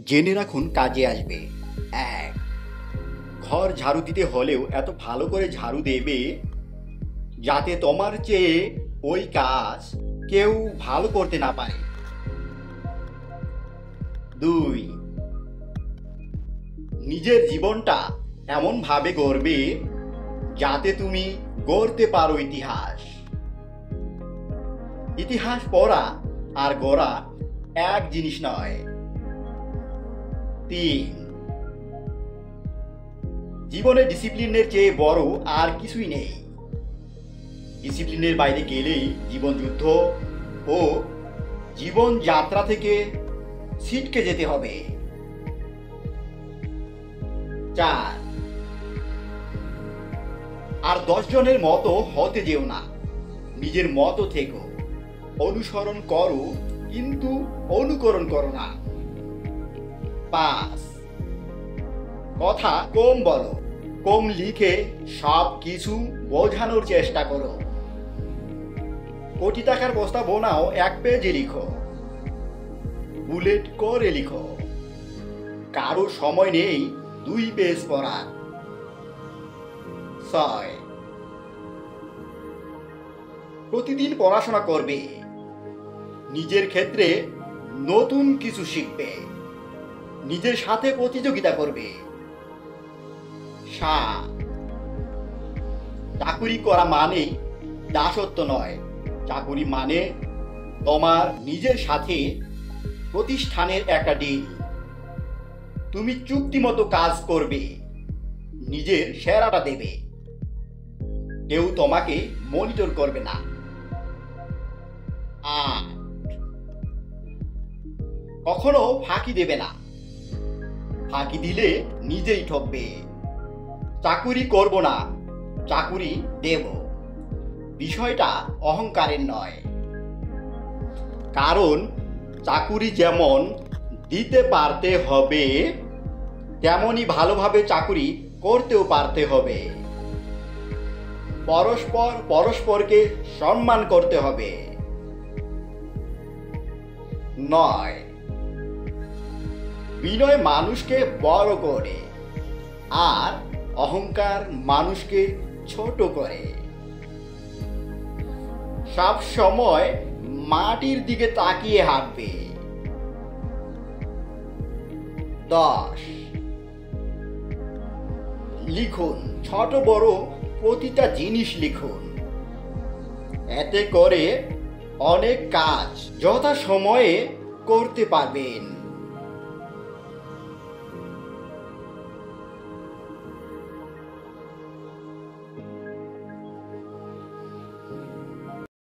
জেনে রাখুন কাজে আসবে। ১, ঘর ঝাড়ু দিতে হলেও এত ভালো করে ঝাড়ু দেবে যাতে তোমার চেয়ে ওই কাজ কেউ ভালো করতে না পারে। ২, নিজের জীবনটা এমনভাবে গড়বে যাতে তুমি গড়তে পারো ইতিহাস। ইতিহাস পড়া আর গড়া এক জিনিস নয়। ৩, জীবনে ডিসিপ্লিনের চেয়ে বড় আর কিছুই নেই। ডিসিপ্লিনের বাইরে গেলেই জীবন যুদ্ধ ও জীবন যাত্রা থেকে ছিটকে যেতে হবে। ৪, আর ১০ জনের মতো হতে যেও না, নিজের মতো থেকো। অনুসরণ করো কিন্তু অনুকরণ করো না। ৫, কথা কম বলো, কম লিখে সব কিছু বোঝানোর চেষ্টা করো। কোটি টাকার প্রস্তাবনাও ১ পেজে লিখো, বুলেট করে লিখো। কারো সময় নেই ২ পেজ পড়ার। ৬, প্রতিদিন পড়াশোনা করবে, নিজের ক্ষেত্রে নতুন কিছু শিখবে, নিজের সাথে প্রতিযোগিতা করবে। ৭, চাকুরি করা মানে দাসত্ব নয়, চাকুরি মানে তোমার নিজের সাথে প্রতিষ্ঠানের একটা ডিল। তুমি চুক্তি মতো কাজ করবে, নিজের সেরাটা দেবে, কেউ তোমাকে মনিটর করবে না। ৮, কখনো ফাঁকি দেবে না, ফাঁকি দিলে নিজেই ঠকবে। চাকুরি করব না, চাকুরি দেব, বিষয়টা অহংকারের নয়। কারণ চাকুরি যেমন দিতে পারতে হবে তেমনি ভালোভাবে চাকুরি করতেও পারতে হবে। পরস্পর পরস্পরকে সম্মান করতে হবে। ৯, বিনয় মানুষকে বড় করে আর অহংকার মানুষকে ছোট করে। সব সময় মাটির দিকে তাকিয়ে হাঁটবে। ১০, লিখুন, ছোট বড় প্রতিটা জিনিস লিখুন, এতে করে অনেক কাজ যথাসময়ে করতে পারবেন।